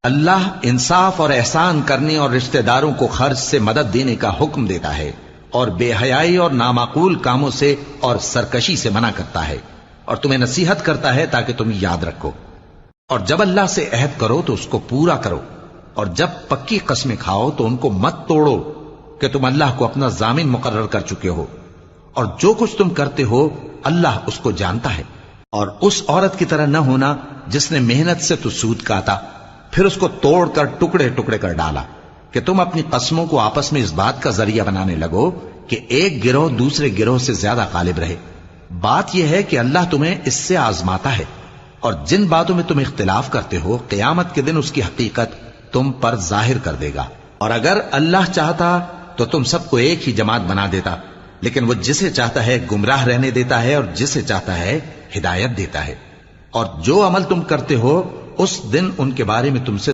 اللہ انصاف اور احسان کرنے اور رشتہ داروں کو خرچ سے مدد دینے کا حکم دیتا ہے، اور بے حیائی اور نامعقول کاموں سے اور سرکشی سے منع کرتا ہے، اور تمہیں نصیحت کرتا ہے تاکہ تم یاد رکھو۔ اور جب اللہ سے عہد کرو تو اس کو پورا کرو، اور جب پکی قسمیں کھاؤ تو ان کو مت توڑو کہ تم اللہ کو اپنا ضامن مقرر کر چکے ہو، اور جو کچھ تم کرتے ہو اللہ اس کو جانتا ہے۔ اور اس عورت کی طرح نہ ہونا جس نے محنت سے تو سود کاتا پھر اس کو توڑ کر ٹکڑے ٹکڑے کر ڈالا، کہ تم اپنی قسموں کو آپس میں اس بات کا ذریعہ بنانے لگو کہ ایک گروہ دوسرے گروہ سے زیادہ غالب رہے۔ بات یہ ہے کہ اللہ تمہیں اس سے آزماتا ہے، اور جن باتوں میں تم اختلاف کرتے ہو قیامت کے دن اس کی حقیقت تم پر ظاہر کر دے گا۔ اور اگر اللہ چاہتا تو تم سب کو ایک ہی جماعت بنا دیتا، لیکن وہ جسے چاہتا ہے گمراہ رہنے دیتا ہے اور جسے چاہتا ہے ہدایت دیتا ہے۔ اور جو عمل تم کرتے ہو اس دن ان کے بارے میں تم سے